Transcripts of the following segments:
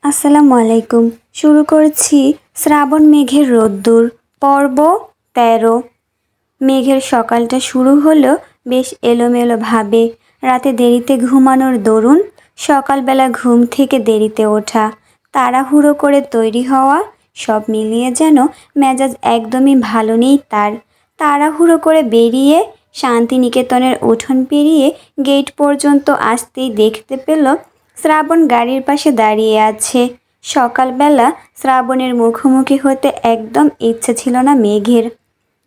আসসালামু আলাইকুম। শুরু করছি শ্রাবণ মেঘের রোদ্দুর পর্ব ১৩। মেঘের সকালটা শুরু হলো বেশ এলোমেলোভাবে। রাতে দেরিতে ঘুমানোর দরুন সকালবেলা ঘুম থেকে দেরিতে ওঠা, তাড়াহুড়ো করে তৈরি হওয়া, সব মিলিয়ে যেন মেজাজ একদমই ভালো নেই তার। তাড়াহুড়ো করে বেরিয়ে শান্তিনিকেতনের উঠোন পেরিয়ে গেট পর্যন্ত আসতেই দেখতে পেল শ্রাবণ গাড়ির পাশে দাঁড়িয়ে আছে। সকালবেলা শ্রাবণের মুখোমুখি হতে একদম ইচ্ছে ছিল না মেঘের,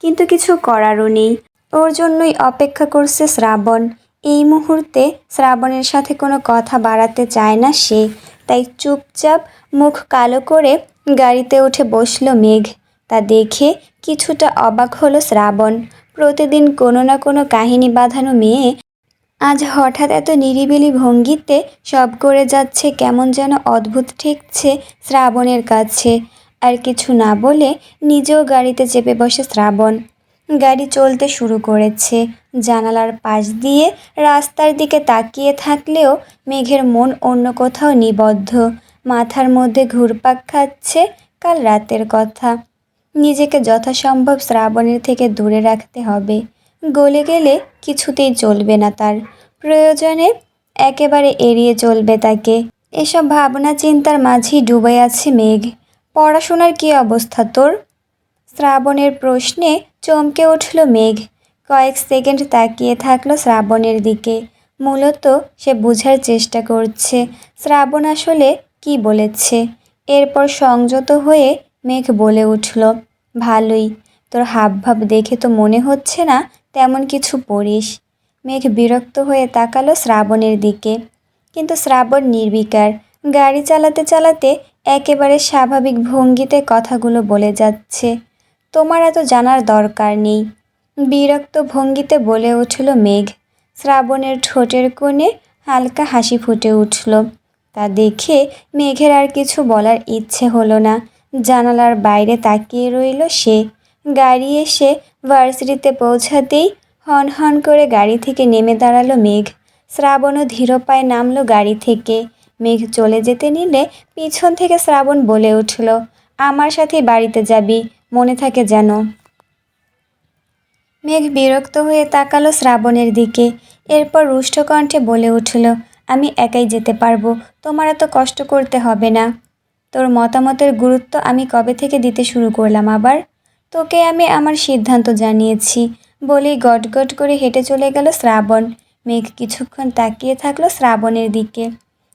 কিন্তু কিছু করারও নেই। ওর জন্যই অপেক্ষা করছে শ্রাবণ। এই মুহূর্তে শ্রাবণের সাথে কোনো কথা বাড়াতে চায় না সে, তাই চুপচাপ মুখ কালো করে গাড়িতে উঠে বসলো মেঘ। তা দেখে কিছুটা অবাক হলো শ্রাবণ। প্রতিদিন কোনো না কোনো কাহিনী বাঁধানো মেয়ে আজ হঠাৎ এত নিরিবিলি ভঙ্গিতে সব করে যাচ্ছে, কেমন যেন অদ্ভুত ঠেকছে শ্রাবণের কাছে। আর কিছু না বলে নিজেও গাড়িতে চেপে বসে শ্রাবণ। গাড়ি চলতে শুরু করেছে। জানালার পাশ দিয়ে রাস্তার দিকে তাকিয়ে থাকলেও মেঘের মন অন্য কোথাও নিবদ্ধ। মাথার মধ্যে ঘুরপাক খাচ্ছে কাল রাতের কথা। নিজেকে যথাসম্ভব শ্রাবণের থেকে দূরে রাখতে হবে। গলে গেলে কিছুতেই চলবে না তার। প্রয়োজনে একেবারে এড়িয়ে চলবে তাকে। এসব ভাবনা চিন্তার মাঝেই ডুবে আছে মেঘ। পড়াশোনার কী অবস্থা তোর? শ্রাবণের প্রশ্নে চমকে উঠল মেঘ। কয়েক সেকেন্ড তাকিয়ে থাকলো শ্রাবণের দিকে। মূলত সে বোঝার চেষ্টা করছে শ্রাবণ আসলে কি বলেছে। এরপর সংযত হয়ে মেঘ বলে উঠল, ভালোই। তোর হাবভাব দেখে তো মনে হচ্ছে না তেমন কিছু পড়িস। মেঘ বিরক্ত হয়ে তাকালো শ্রাবণের দিকে, কিন্তু শ্রাবণ নির্বিকার। গাড়ি চালাতে চালাতে একেবারে স্বাভাবিক ভঙ্গিতে কথাগুলো বলে যাচ্ছে। তোমার এত জানার দরকার নেই, বিরক্ত ভঙ্গিতে বলে উঠল মেঘ। শ্রাবণের ঠোঁটের কোণে হালকা হাসি ফুটে উঠল। তা দেখে মেঘের আর কিছু বলার ইচ্ছে হলো না। জানালার বাইরে তাকিয়ে রইল সে। গাড়ি এসে ভার্সিটিতে পৌঁছাতেই হন হন করে গাড়ি থেকে নেমে দাঁড়ালো মেঘ। শ্রাবণও ধীর পায়ে নামলো গাড়ি থেকে। মেঘ চলে যেতে নিলে পিছন থেকে শ্রাবণ বলে উঠল, আমার সাথেই বাড়িতে যাবি, মনে থাকে যেন। মেঘ বিরক্ত হয়ে তাকালো শ্রাবণের দিকে। এরপর রুষ্ট কণ্ঠে বলে উঠল, আমি একাই যেতে পারবো, তোমার এত কষ্ট করতে হবে না। তোর মতামতের গুরুত্ব আমি কবে থেকে দিতে শুরু করলাম আবার? তোকে আমি আমার সিদ্ধান্ত জানিয়েছি। বলেই গটগট করে হেঁটে চলে গেল শ্রাবণ। মেঘ কিছুক্ষণ তাকিয়ে থাকলো শ্রাবণের দিকে।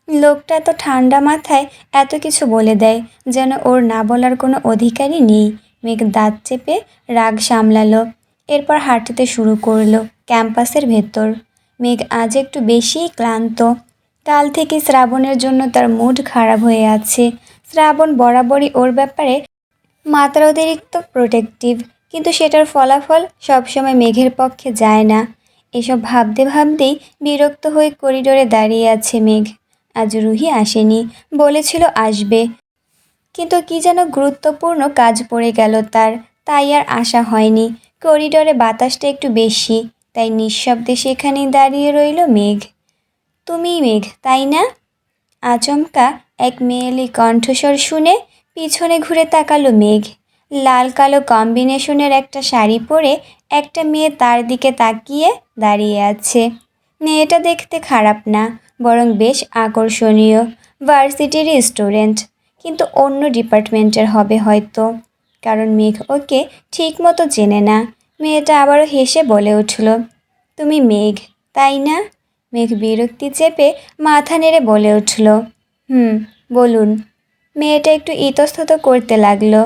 লোকটা এত ঠান্ডা মাথায় এত কিছু বলে দেয়, যেন ওর না বলার কোনো অধিকারই নেই। মেঘ দাঁত চেপে রাগ সামলালো। এরপর হাঁটতে শুরু করলো ক্যাম্পাসের ভেতর। মেঘ আজ একটু বেশিই ক্লান্ত। কাল থেকে শ্রাবণের জন্য তার মুড খারাপ হয়ে আছে। শ্রাবণ বরাবরই ওর ব্যাপারে মাত্রা অতিরিক্ত প্রোটেক্টিভ, কিন্তু সেটার ফলাফল সবসময় মেঘের পক্ষে যায় না। এসব ভাবতে ভাবতেই বিরক্ত হয়ে করিডোরে দাঁড়িয়ে আছে মেঘ। আজ রুহি আসেনি, বলেছিল আসবে, কিন্তু কি যেন গুরুত্বপূর্ণ কাজ পড়ে গেল তার, তাই আর আসা হয়নি। করিডোরে বাতাসটা একটু বেশি, তাই নিঃশব্দে সেখানেই দাঁড়িয়ে রইল মেঘ। তুমিই মেঘ, তাই না? আচমকা এক মেয়েলি কণ্ঠস্বর শুনে পিছনে ঘুরে তাকালো মেঘ। লাল কালো কম্বিনেশনের একটা শাড়ি পরে একটা মেয়ে তার দিকে তাকিয়ে দাঁড়িয়ে আছে। মেয়েটা দেখতে খারাপ না, বরং বেশ আকর্ষণীয়। ভার্সিটিরই স্টুডেন্ট, কিন্তু অন্য ডিপার্টমেন্টের হবে হয়তো, কারণ মেঘ ওকে ঠিক মতো চেনে না। মেয়েটা আবারও হেসে বলে উঠল, তুমি মেঘ, তাই না? মেঘ বিরক্তি চেপে মাথা নেড়ে বলে উঠল, বলুন। মেয়েটা একটু ইতস্তত করতে লাগলো।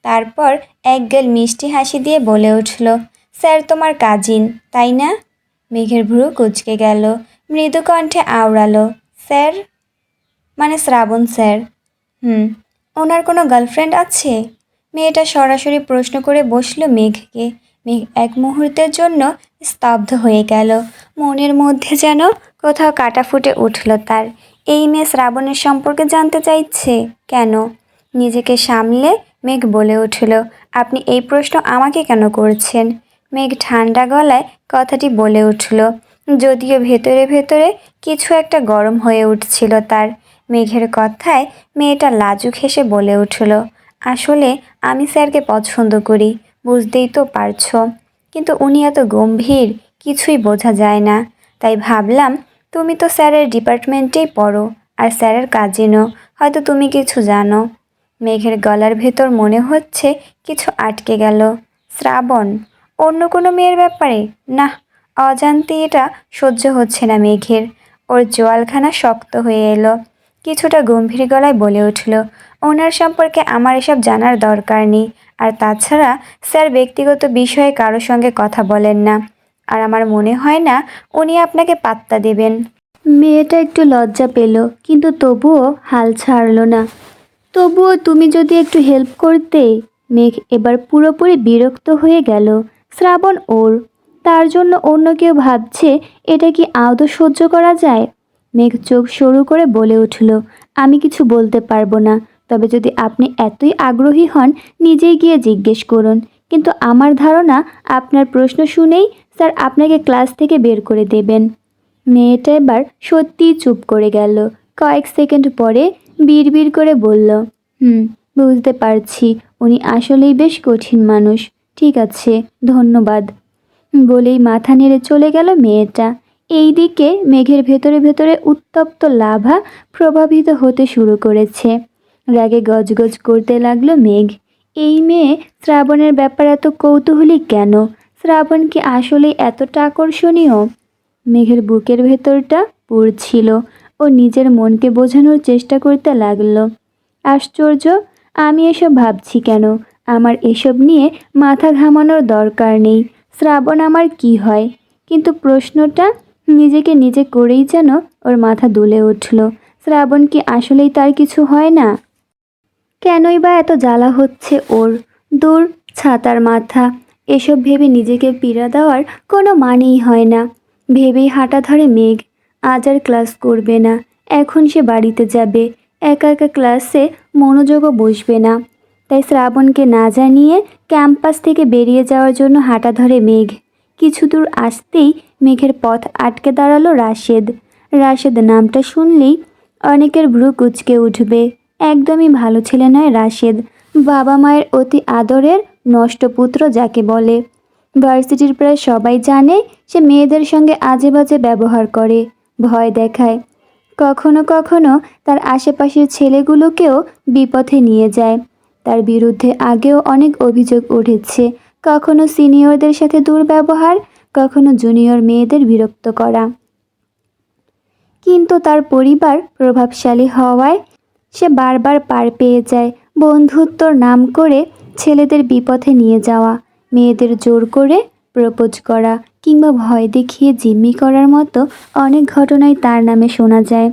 তারপর একগাল মিষ্টি হাসি দিয়ে বলে উঠল, স্যার তোমার কাজিন, তাই না? মেঘের ভ্রু কুঁচকে গেল। মৃদু কণ্ঠে আওড়ালো, স্যার? মানে শ্রাবণ স্যার। ওনার কোনো গার্লফ্রেন্ড আছে? মেয়েটা সরাসরি প্রশ্ন করে বসলো মেঘকে। মেঘ এক মুহূর্তের জন্য স্তব্ধ হয়ে গেল। মনের মধ্যে যেন কোথাও কাটা ফুটে উঠল তার। এই মেয়ে শ্রাবণের সম্পর্কে জানতে চাইছে কেন? নিজেকে সামলে মেঘ বলে উঠল, আপনি এই প্রশ্ন আমাকে কেন করছেন? মেঘ ঠান্ডা গলায় কথাটি বলে উঠল, যদিও ভেতরে ভেতরে কিছু একটা গরম হয়ে উঠছিল তার। মেঘের কথায় মেয়েটা লাজুক হেসে বলে উঠল, আসলে আমি স্যারকে পছন্দ করি, বুঝতেই তো পারছো। কিন্তু উনি এত গম্ভীর, কিছুই বোঝা যায় না। তাই ভাবলাম তুমি তো স্যারের ডিপার্টমেন্টেই পড়ো, আর স্যারের কাজিনও, হয়তো তুমি কিছু জানো। মেঘের গলার ভেতর মনে হচ্ছে কিছু আটকে গেল। শ্রাবণ? অন্য কোনো মেয়ের ব্যাপারে? না, অজান্তে এটা সহ্য হচ্ছে না মেঘের। ওর জোয়ালখানা শক্ত হয়ে এলো। কিছুটা গম্ভীর গলায় বলে উঠল, ওনার সম্পর্কে আমার এসব জানার দরকার নেই। আর তাছাড়া স্যার ব্যক্তিগত বিষয়ে কারো সঙ্গে কথা বলেন না, আর আমার মনে হয় না উনি আপনাকে পাত্তা দেবেন। মেয়েটা একটু লজ্জা পেল, কিন্তু তবুও হাল ছাড়ল না। তবুও তুমি যদি একটু হেল্প করতে। মেঘ এবার পুরোপুরি বিরক্ত হয়ে গেল। শ্রাবণ ওর, তার জন্য অন্য কেউ ভাবছে, এটা কি আদৌ সহ্য করা যায়? মেঘ চোখ সরু করে বলে উঠল, আমি কিছু বলতে পারবো না, তবে যদি আপনি এতই আগ্রহী হন নিজেই গিয়ে জিজ্ঞেস করুন। কিন্তু আমার ধারণা আপনার প্রশ্ন শুনেই স্যার আপনাকে ক্লাস থেকে বের করে দেবেন। মেয়েটা এবার সত্যিই চুপ করে গেল। কয়েক সেকেন্ড পরে বিড়বিড় করে বলল, বুঝতে পারছি, উনি আসলেই বেশ কঠিন মানুষ। ঠিক আছে, ধন্যবাদ। বলেই মাথা নেড়ে চলে গেল মেয়েটা। এইদিকে মেঘের ভেতরে ভেতরে উত্তপ্ত লাভা প্রভাবিত হতে শুরু করেছে। রাগে গজগজ করতে লাগলো মেঘ। এই মেয়ে শ্রাবণের ব্যাপারে এত কৌতূহলী কেন? শ্রাবণ কি আসলেই এতটা আকর্ষণীয়? মেঘের বুকের ভেতরটা পুড়ছিল। ও নিজের মনকে বোঝানোর চেষ্টা করতে লাগলো, আশ্চর্য, আমি এসব ভাবছি কেন? আমার এসব নিয়ে মাথা ঘামানোর দরকার নেই। শ্রাবণ আমার কি হয়? কিন্তু প্রশ্নটা নিজেকে নিজে করেই যেন ওর মাথা দুলে উঠল। শ্রাবণ কি আসলেই তার কিছু হয় না? কেনই বা এত জ্বালা হচ্ছে ওর? দূর, ছাতার মাথা। এসব ভেবে নিজেকে পীড়া দেওয়ার কোনো মানেই হয় না। ভেবেই হাঁটা ধরে মেঘ। আজ আর ক্লাস করবে না। এখন সে বাড়িতে যাবে। একা একা ক্লাসে মনোযোগও বসবে না। তাই শ্রাবণকে না জানিয়ে ক্যাম্পাস থেকে বেরিয়ে যাওয়ার জন্য হাঁটা ধরে মেঘ। কিছু দূর আসতেই মেঘের পথ আটকে দাঁড়ালো রাশেদ। রাশেদ নামটা শুনলেই অনেকের ভ্রু কুঁচকে উঠবে। একদমই ভালো ছেলে নয় রাশেদ। বাবা মায়ের অতি আদরের নষ্ট পুত্র যাকে বলে। ভার্সিটির প্রায় সবাই জানে সে মেয়েদের সঙ্গে আজে বাজে ব্যবহার করে, ভয় দেখায়। কখনো কখনো তার আশেপাশের ছেলেগুলোকেও বিপথে নিয়ে যায়। তার বিরুদ্ধে আগেও অনেক অভিযোগ উঠেছে, কখনো সিনিয়রদের সাথে দুর্ব্যবহার, কখনো জুনিয়র মেয়েদের বিরক্ত করা। কিন্তু তার পরিবার প্রভাবশালী হওয়ায় সে বারবার পার পেয়ে যায়। বন্ধুত্বর নাম করে ছেলেদের বিপথে নিয়ে যাওয়া, মেয়েদের জোর করে প্রপোজ করা, কিংবা ভয় দেখিয়ে জিম্মি করার মতো অনেক ঘটনাই তার নামে শোনা যায়।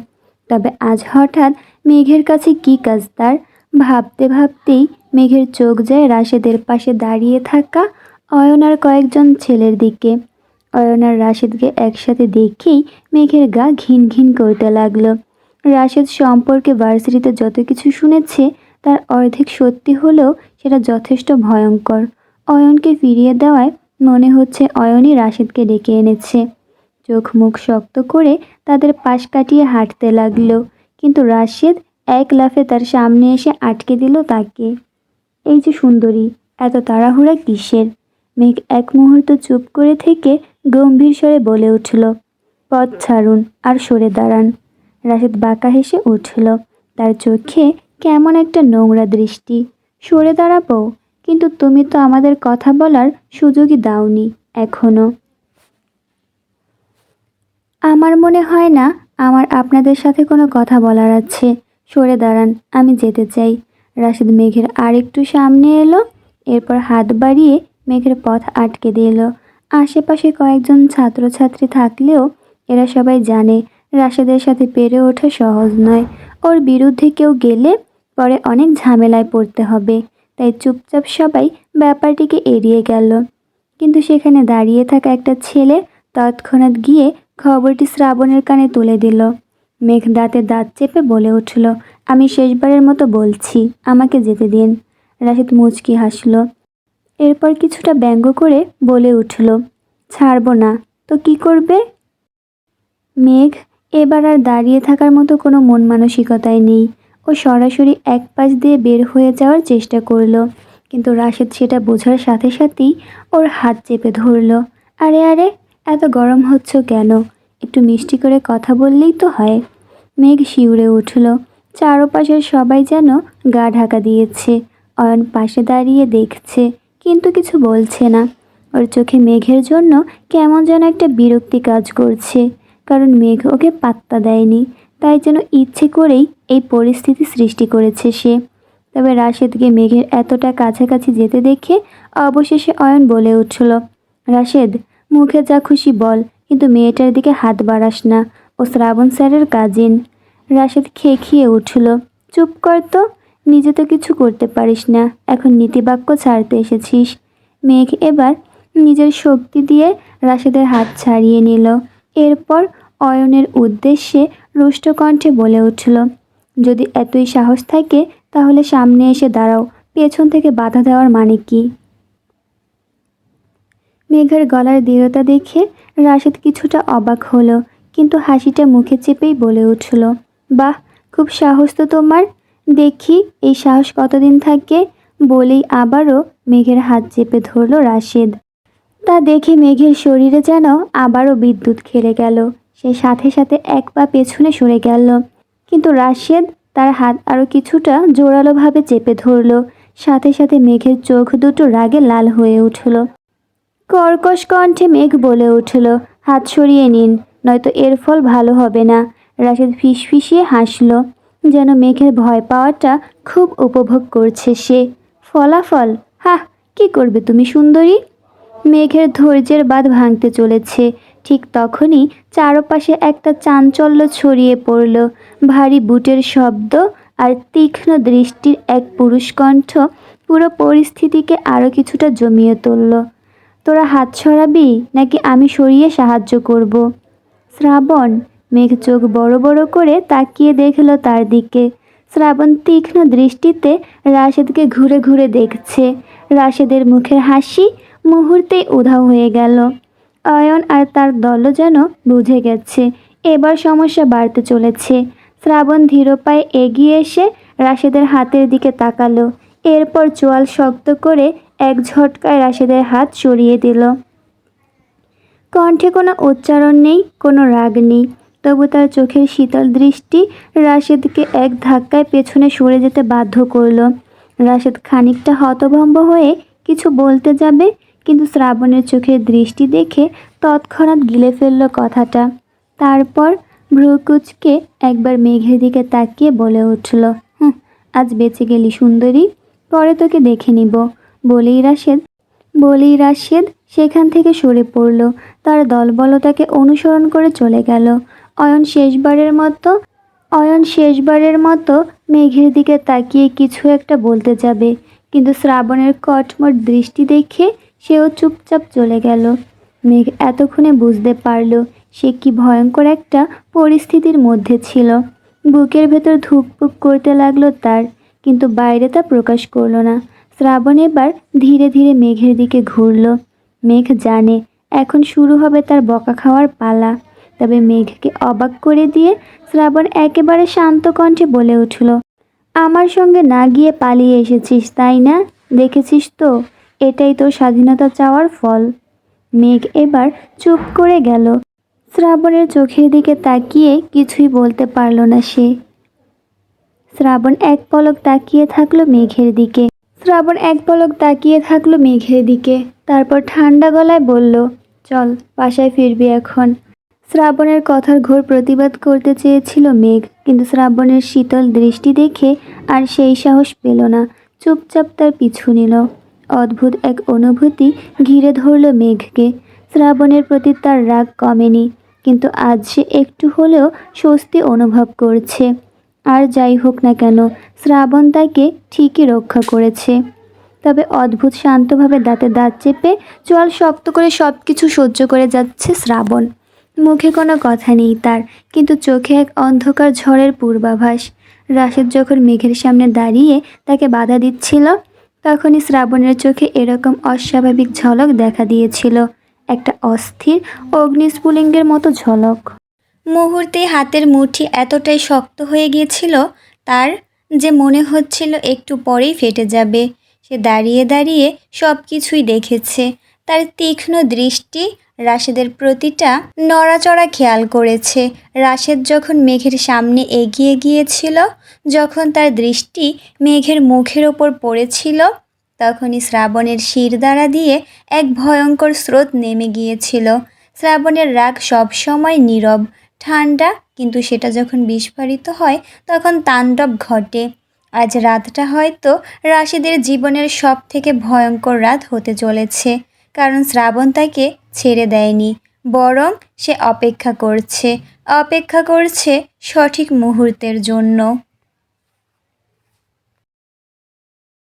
তবে আজ হঠাৎ মেঘের কাছে কী কাজ তার? ভাবতে ভাবতেই মেঘের চোখ যায় রাশেদের পাশে দাঁড়িয়ে থাকা অয়নার কয়েকজন ছেলের দিকে। অয়ন আর রাশেদকে একসাথে দেখেই মেঘের গা ঘিন ঘিন করতে লাগলো। রাশেদ সম্পর্কে ভার্সিটিতে যত কিছু শুনেছে তার অর্ধেক সত্যি হলেও সেটা যথেষ্ট ভয়ঙ্কর। অয়নকে ফিরিয়ে দেওয়ায় মনে হচ্ছে অয়নই রাশেদকে ডেকে এনেছে। চোখ মুখ শক্ত করে তাদের পাশ কাটিয়ে হাঁটতে লাগলো, কিন্তু রাশেদ এক লাফে তার সামনে এসে আটকে দিল তাকে। এই যে সুন্দরী, এত তাড়াহুড়া কিসের? মেঘ এক মুহূর্ত চুপ করে থেকে গম্ভীর স্বরে বলে উঠল, পথ ছাড়ুন আর সরে দাঁড়ান। রাশেদ বাঁকা হেসে উঠল। তার চোখে কেমন একটা নোংরা দৃষ্টি। সরে দাঁড়াবো? কিন্তু তুমি তো আমাদের কথা বলার সুযোগই দাওনি এখনো। আমার মনে হয় না আমার আপনাদের সাথে কোনো কথা বলার আছে। সরে দাঁড়ান, আমি যেতে চাই। রাশেদ মেঘের আরেকটু সামনে এলো, এরপর হাত বাড়িয়ে মেঘের পথ আটকে দিল। আশেপাশে কয়েকজন ছাত্রছাত্রী থাকলেও এরা সবাই জানে রাশেদের সাথে পেরে ওঠা সহজ নয়। ওর বিরুদ্ধে কেউ গেলে পরে অনেক ঝামেলায় পড়তে হবে। তাই চুপচাপ সবাই ব্যাপারটিকে এড়িয়ে গেল। কিন্তু সেখানে দাঁড়িয়ে থাকা একটা ছেলে তৎক্ষণাৎ গিয়ে খবরটি শ্রাবণের কানে তুলে দিল। মেঘ দাঁতে দাঁত চেপে বলে উঠল, আমি শেষবারের মতো বলছি, আমাকে যেতে দিন। রাশেদ মুচকি হাসল, এরপর কিছুটা ব্যঙ্গ করে বলে উঠল, ছাড়ব না তো কি করবে? মেঘ এবার আর দাঁড়িয়ে থাকার মতো কোনো মন মানসিকতাই নেই। ও সরাসরি এক পাশ দিয়ে বের হয়ে যাওয়ার চেষ্টা করলো, কিন্তু রাশেদ সেটা বোঝার সাথে সাথেই ওর হাত চেপে ধরলো। আরে আরে, এত গরম হচ্ছ কেন? একটু মিষ্টি করে কথা বললেই তো হয়। মেঘ শিউরে উঠল। চারপাশের সবাই যেন গা ঢাকা দিয়েছে। অয়ন পাশে দাঁড়িয়ে দেখছে, কিন্তু কিছু বলছে না। ওর চোখে মেঘের জন্য কেমন যেন একটা বিরক্তি কাজ করছে, কারণ মেঘ ওকে পাত্তা দেয়নি। তাই যেন ইচ্ছে করেই এই পরিস্থিতি সৃষ্টি করেছে সে। তবে রাশেদকে মেঘের এতটা কাছাকাছি যেতে দেখে অবশেষে অয়ন বলে উঠল, রাশেদ, মুখে যা খুশি বল, কিন্তু মেয়েটার দিকে হাত বাড়াস না। ও শ্রাবণ স্যারের কাজিন। রাশেদ খেয়ে উঠল। চুপ কর তো, নিজে তো কিছু করতে পারিস না, এখন নীতিবাক্য ছাড়তে এসেছিস। মেঘ এবার নিজের শক্তি দিয়ে রাশেদের হাত ছাড়িয়ে নিল। এরপর অয়নের উদ্দেশ্যে রুষ্ট কণ্ঠে বলে উঠল, যদি এতই সাহস থাকে তাহলে সামনে এসে দাঁড়াও, পেছন থেকে বাধা দেওয়ার মানে কি? মেঘের গলার দৃঢ়তা দেখে রাশেদ কিছুটা অবাক হলো, কিন্তু হাসিটা মুখে চেপেই বলে উঠল, বাহ, খুব সাহস তো তোমার। দেখি এই সাহস কতদিন থাকে। বলেই আবারও মেঘের হাত চেপে ধরল রাশেদ। তা দেখে মেঘের শরীরে যেন আবারও বিদ্যুৎ খেলে গেল। সে সাথে সাথে এক পা পেছনে সরে গেল, কিন্তু রাশেদ তার হাত আরও কিছুটা জোরালোভাবে চেপে ধরল। সাথে সাথে মেঘের চোখ দুটো রাগে লাল হয়ে উঠল। কর্কশ কণ্ঠে মেঘ বলে উঠল, হাত সরিয়ে নিন, নয়তো এর ফল ভালো হবে না। রাশেদ ফিসফিসিয়ে হাসল, যেন মেঘের ভয় পাওয়াটা খুব উপভোগ করছে সে। ফলাফল? হাহ, কি করবে তুমি সুন্দরী? মেঘের ধৈর্যের বাঁধ ভাঙতে চলেছে। ঠিক তখনই চারপাশে একটা চাঞ্চল্য ছড়িয়ে পড়ল। ভারী বুটের শব্দ আর তীক্ষ্ণ দৃষ্টির এক পুরুষ কণ্ঠ পুরো পরিস্থিতিকে আরও কিছুটা জমিয়ে তুলল। তোরা হাত সরাবি নাকি আমি সরিয়ে সাহায্য করব? শ্রাবণ। মেঘ চোখ বড় বড় করে তাকিয়ে দেখল তার দিকে। শ্রাবণ তীক্ষ্ণ দৃষ্টিতে রাশেদকে ঘুরে ঘুরে দেখছে। রাশেদের মুখের হাসি মুহূর্তেই উধাও হয়ে গেল। অয়ন আর তার দলও যেন বুঝে গেছে এবার সমস্যা বাড়তে চলেছে। শ্রাবণ ধীর পায়ে এগিয়ে এসে রাশেদের হাতের দিকে তাকালো। এরপর চোয়াল শক্ত করে এক ঝটকায় রাশেদের হাত সরিয়ে দিল। কণ্ঠে কোনো উচ্চারণ নেই, কোনো রাগ নেই, তবু তার চোখের শীতল দৃষ্টি রাশেদকে এক ধাক্কায় পেছনে সরে যেতে বাধ্য করল। রাশেদ খানিকটা হতভম্ব হয়ে কিছু বলতে যাবে, কিন্তু শ্রাবণের চোখের দৃষ্টি দেখে তৎক্ষণাৎ গিলে ফেলল কথাটা। তারপর ভ্রুকুচকে একবার মেঘের দিকে তাকিয়ে বলে উঠল, আজ বেঁচে গেলি সুন্দরী, পরে তোকে দেখে নিব। বলেই রাশেদ সেখান থেকে সরে পড়ল। তার দলবলতাকে অনুসরণ করে চলে গেল। অয়ন শেষবারের মতো মেঘের দিকে তাকিয়ে কিছু একটা বলতে যাবে, কিন্তু শ্রাবণের কটমট দৃষ্টি দেখে সেও চুপচাপ চলে গেল। মেঘ এতক্ষণে বুঝতে পারল সে কি ভয়ঙ্কর একটা পরিস্থিতির মধ্যে ছিল। বুকের ভেতর ধুকপুক করতে লাগলো তার, কিন্তু বাইরে তা প্রকাশ করল না। শ্রাবণ এবার ধীরে ধীরে মেঘের দিকে ঘুরল। মেঘ জানে এখন শুরু হবে তার বকা খাওয়ার পালা। তবে মেঘকে অবাক করে দিয়ে শ্রাবণ একেবারে শান্ত কণ্ঠে বলে উঠল, আমার সঙ্গে না গিয়ে পালিয়ে এসেছিস তাই না? দেখেছিস তো, এটাই তোর স্বাধীনতা চাওয়ার ফল। মেঘ এবার চুপ করে গেল। শ্রাবণের চোখের দিকে তাকিয়ে কিছুই বলতে পারল না সে। শ্রাবণ এক পলক তাকিয়ে থাকলো মেঘের দিকে। তারপর ঠান্ডা গলায় বলল, চল, বাসায় ফিরবি এখন। শ্রাবণের কথার ঘোর প্রতিবাদ করতে চেয়েছিল মেঘ, কিন্তু শ্রাবণের শীতল দৃষ্টি দেখে আর সেই সাহস পেল না। চুপচাপ তার পিছু নিল। অদ্ভুত এক অনুভূতি ঘিরে ধরল মেঘকে। শ্রাবণের প্রতি তার রাগ কমেনি, কিন্তু আজ সে একটু হলেও স্বস্তি অনুভব করছে। আর যাই হোক না কেন, শ্রাবণ তাকে ঠিকই রক্ষা করেছে। তবে অদ্ভুত শান্তভাবে দাঁতে দাঁত চেপে চোয়াল শক্ত করে সব কিছু সহ্য করে যাচ্ছে শ্রাবণ। মুখে কোনো কথা নেই তার, কিন্তু চোখে এক অন্ধকার ঝড়ের পূর্বাভাস। রাশেদ যখন মেঘের সামনে দাঁড়িয়ে তাকে বাধা দিচ্ছিল, তখনই শ্রাবণের চোখে এরকম অস্বাভাবিক ঝলক দেখা দিয়েছিল, একটা অস্থির অগ্নিস্ফুলিঙ্গের মতো ঝলক। মুহূর্তে হাতের মুঠি এতটাই শক্ত হয়ে গিয়েছিল তার যে মনে হচ্ছিল একটু পরেই ফেটে যাবে। সে দাঁড়িয়ে দাঁড়িয়ে সব কিছুই দেখেছে। তার তীক্ষ্ণ দৃষ্টি রাশেদের প্রতিটা নড়াচড়া খেয়াল করেছে। রাশেদ যখন মেঘের সামনে এগিয়ে গিয়েছিল, যখন তার দৃষ্টি মেঘের মুখের ওপর পড়েছিল, তখনই শ্রাবণের শিরদাঁড়া দিয়ে এক ভয়ঙ্কর স্রোত নেমে গিয়েছিল। শ্রাবণের রাগ সবসময় নীরব, ঠান্ডা, কিন্তু সেটা যখন বিস্ফোরিত হয় তখন তাণ্ডব ঘটে। আজ রাতটা হয়তো রাশেদের জীবনের সব থেকে ভয়ঙ্কর রাত হতে চলেছে, কারণ শ্রাবণ তাকে ছেড়ে দেয়নি, বরং সে অপেক্ষা করছে সঠিক মুহূর্তের জন্য।